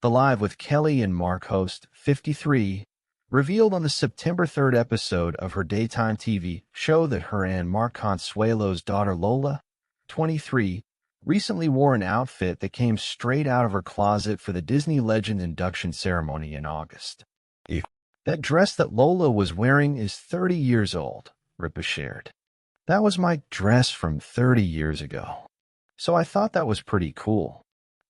The Live with Kelly and Mark host, 53, revealed on the September 3rd episode of her daytime TV show that her and Mark Consuelo's daughter Lola, 23, recently wore an outfit that came straight out of her closet for the Disney Legend induction ceremony in August. That dress that Lola was wearing is 30 years old, Ripa shared. That was my dress from 30 years ago. So I thought that was pretty cool.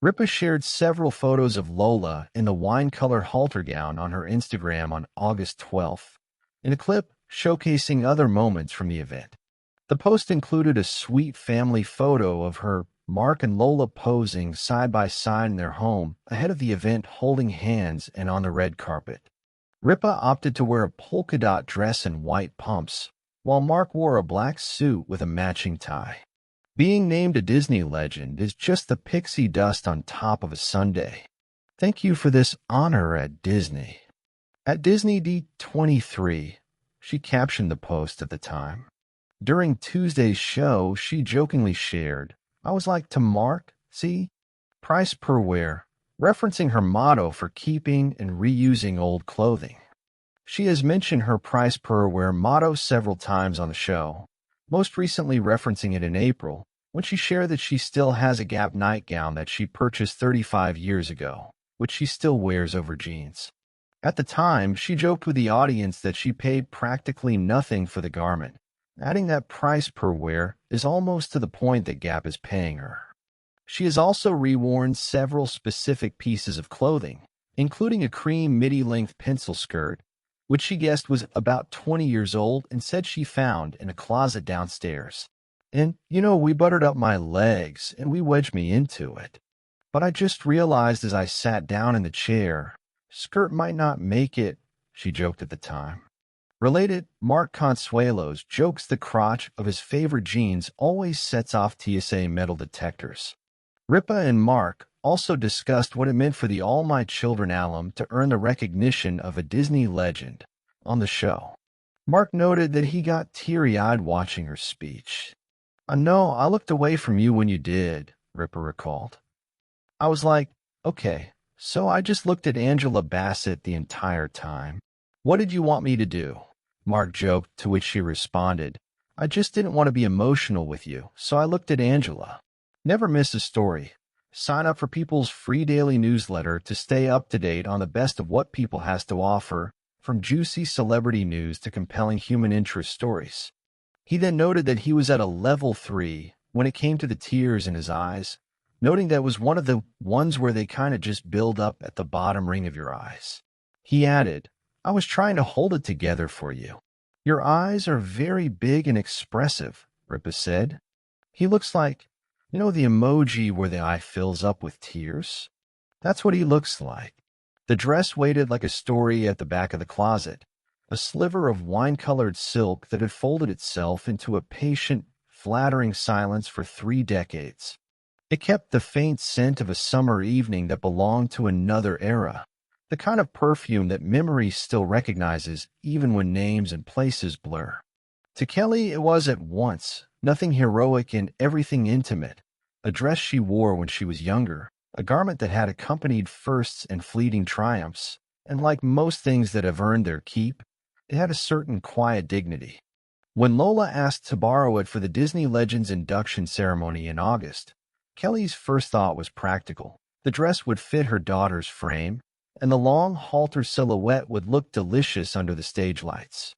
Ripa shared several photos of Lola in the wine-colored halter gown on her Instagram on August 12th, in a clip showcasing other moments from the event. The post included a sweet family photo of her, Mark and Lola posing side by side in their home ahead of the event, holding hands and on the red carpet. Ripa opted to wear a polka dot dress and white pumps, while Mark wore a black suit with a matching tie. Being named a Disney legend is just the pixie dust on top of a sundae. Thank you for this honor at Disney. At Disney D23, she captioned the post at the time. During Tuesday's show, she jokingly shared, "I was like to Mark, see? Price per wear," referencing her motto for keeping and reusing old clothing. She has mentioned her price per wear motto several times on the show, most recently referencing it in April, when she shared that she still has a Gap nightgown that she purchased 35 years ago, which she still wears over jeans. At the time, she joked with the audience that she paid practically nothing for the garment, adding that price per wear is almost to the point that Gap is paying her. She has also reworn several specific pieces of clothing, including a cream midi-length pencil skirt, which she guessed was about 20 years old and said she found in a closet downstairs. And, we buttered up my legs and we wedged me into it. But I just realized as I sat down in the chair, skirt might not make it, she joked at the time. Related, Mark Consuelo's jokes the crotch of his favorite jeans always sets off TSA metal detectors. Ripa and Mark also discussed what it meant for the All My Children alum to earn the recognition of a Disney legend on the show. Mark noted that he got teary-eyed watching her speech. "I know, I looked away from you when you did," Ripa recalled. "I was like, okay, so I just looked at Angela Bassett the entire time. What did you want me to do?" Mark joked, to which she responded, "I just didn't want to be emotional with you, so I looked at Angela." Never miss a story. Sign up for People's free daily newsletter to stay up to date on the best of what People has to offer, from juicy celebrity news to compelling human interest stories. He then noted that he was at a level 3 when it came to the tears in his eyes, noting that it was one of the ones where they kind of just build up at the bottom ring of your eyes. He added, "I was trying to hold it together for you. Your eyes are very big and expressive," Ripa said. "He looks like, the emoji where the eye fills up with tears? That's what he looks like." The dress waited like a story at the back of the closet, a sliver of wine-colored silk that had folded itself into a patient, flattering silence for 3 decades. It kept the faint scent of a summer evening that belonged to another era, the kind of perfume that memory still recognizes even when names and places blur. To Kelly, it was at once nothing heroic and everything intimate, a dress she wore when she was younger, a garment that had accompanied firsts and fleeting triumphs, and like most things that have earned their keep, it had a certain quiet dignity. When Lola asked to borrow it for the Disney Legends induction ceremony in August, Kelly's first thought was practical. The dress would fit her daughter's frame, and the long halter silhouette would look delicious under the stage lights.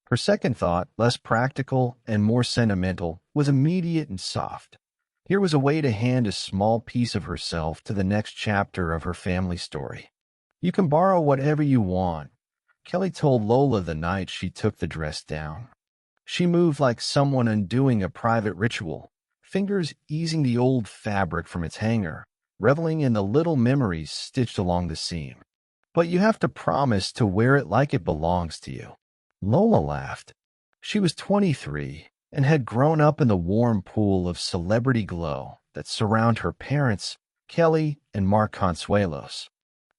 Her second thought, less practical and more sentimental, was immediate and soft. Here was a way to hand a small piece of herself to the next chapter of her family story. "You can borrow whatever you want," Kelly told Lola the night she took the dress down. She moved like someone undoing a private ritual, fingers easing the old fabric from its hanger, reveling in the little memories stitched along the seam. "But you have to promise to wear it like it belongs to you." Lola laughed. She was 23 and had grown up in the warm pool of celebrity glow that surround her parents, Kelly and Mark Consuelos.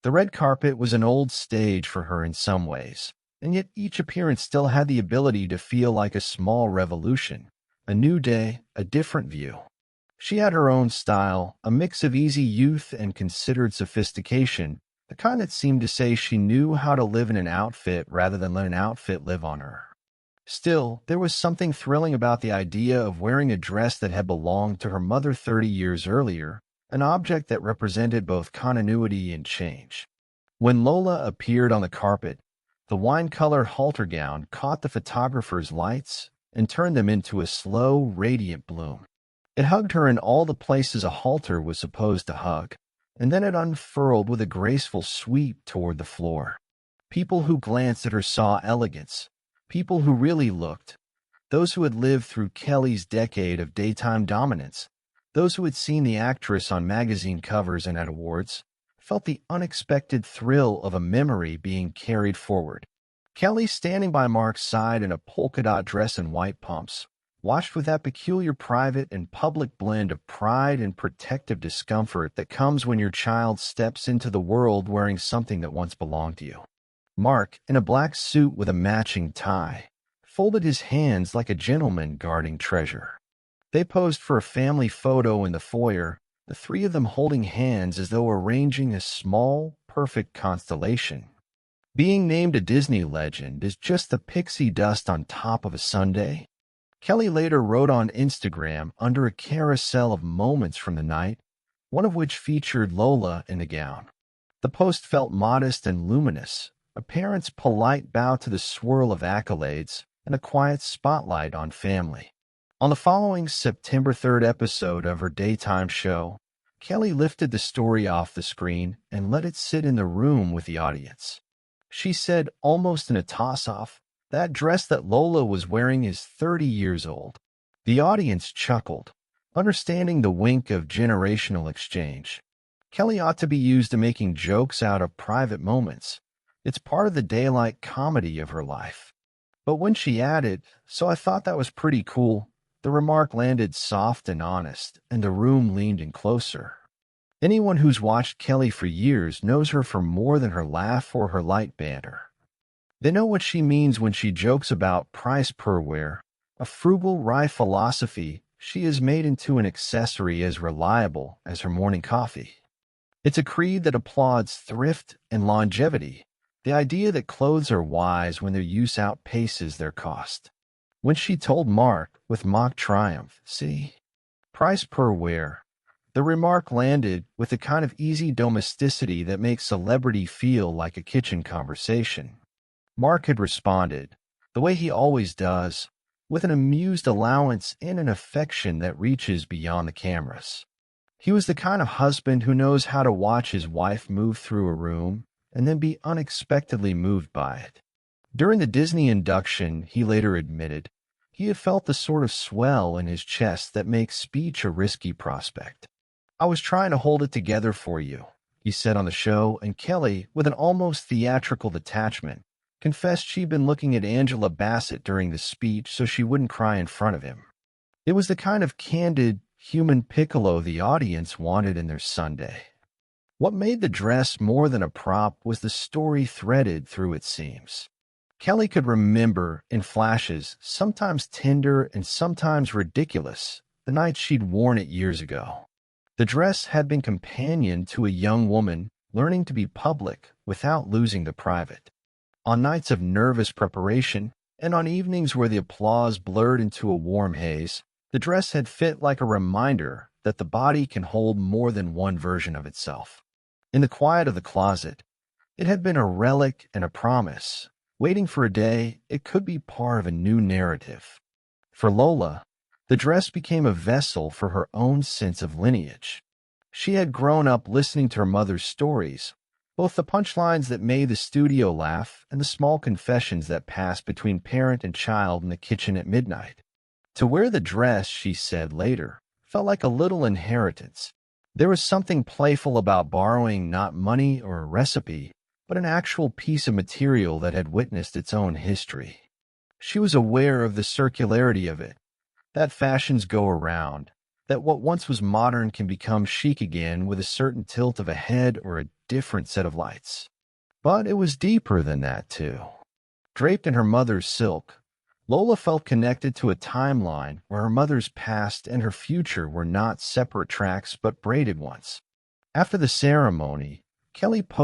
The red carpet was an old stage for her in some ways, and yet each appearance still had the ability to feel like a small revolution, a new day, a different view. She had her own style, a mix of easy youth and considered sophistication, the kind that seemed to say she knew how to live in an outfit rather than let an outfit live on her. Still, there was something thrilling about the idea of wearing a dress that had belonged to her mother 30 years earlier, an object that represented both continuity and change. When Lola appeared on the carpet, the wine-colored halter gown caught the photographer's lights and turned them into a slow, radiant bloom. It hugged her in all the places a halter was supposed to hug, and then it unfurled with a graceful sweep toward the floor. People who glanced at her saw elegance. People who really looked. Those who had lived through Kelly's decade of daytime dominance. Those who had seen the actress on magazine covers and at awards felt the unexpected thrill of a memory being carried forward. Kelly, standing by Mark's side in a polka-dot dress and white pumps, watched with that peculiar private and public blend of pride and protective discomfort that comes when your child steps into the world wearing something that once belonged to you. Mark, in a black suit with a matching tie, folded his hands like a gentleman guarding treasure. They posed for a family photo in the foyer, the three of them holding hands as though arranging a small, perfect constellation. Being named a Disney legend is just the pixie dust on top of a sundae. Kelly later wrote on Instagram under a carousel of moments from the night, one of which featured Lola in a gown. The post felt modest and luminous, a parent's polite bow to the swirl of accolades, and a quiet spotlight on family. On the following September 3rd episode of her daytime show, Kelly lifted the story off the screen and let it sit in the room with the audience. She said, almost in a toss-off, "That dress that Lola was wearing is 30 years old." The audience chuckled, understanding the wink of generational exchange. Kelly ought to be used to making jokes out of private moments. It's part of the daylight comedy of her life. But when she added, "So I thought that was pretty cool," the remark landed soft and honest, and the room leaned in closer. Anyone who's watched Kelly for years knows her for more than her laugh or her light banter. They know what she means when she jokes about price per wear, a frugal rye philosophy she has made into an accessory as reliable as her morning coffee. It's a creed that applauds thrift and longevity, the idea that clothes are wise when their use outpaces their cost. When she told Mark, with mock triumph, "See, price per wear," the remark landed with the kind of easy domesticity that makes celebrity feel like a kitchen conversation. Mark had responded, the way he always does, with an amused allowance and an affection that reaches beyond the cameras. He was the kind of husband who knows how to watch his wife move through a room and then be unexpectedly moved by it. During the Disney induction, he later admitted, he had felt the sort of swell in his chest that makes speech a risky prospect. "I was trying to hold it together for you," he said on the show, and Kelly, with an almost theatrical detachment, confessed she'd been looking at Angela Bassett during the speech so she wouldn't cry in front of him. It was the kind of candid, human piccolo the audience wanted in their Sunday. What made the dress more than a prop was the story threaded through its seams. Kelly could remember, in flashes, sometimes tender and sometimes ridiculous, the night she'd worn it years ago. The dress had been companion to a young woman learning to be public without losing the private. On nights of nervous preparation, and on evenings where the applause blurred into a warm haze, the dress had fit like a reminder that the body can hold more than one version of itself. In the quiet of the closet, it had been a relic and a promise, waiting for a day it could be part of a new narrative. For Lola, the dress became a vessel for her own sense of lineage. She had grown up listening to her mother's stories, both the punchlines that made the studio laugh and the small confessions that passed between parent and child in the kitchen at midnight. To wear the dress, she said later, felt like a little inheritance. There was something playful about borrowing not money or a recipe, but an actual piece of material that had witnessed its own history. She was aware of the circularity of it, that fashions go around, that what once was modern can become chic again with a certain tilt of a head or a different set of lights. But it was deeper than that, too. Draped in her mother's silk, Lola felt connected to a timeline where her mother's past and her future were not separate tracks but braided ones. After the ceremony, Kelly posted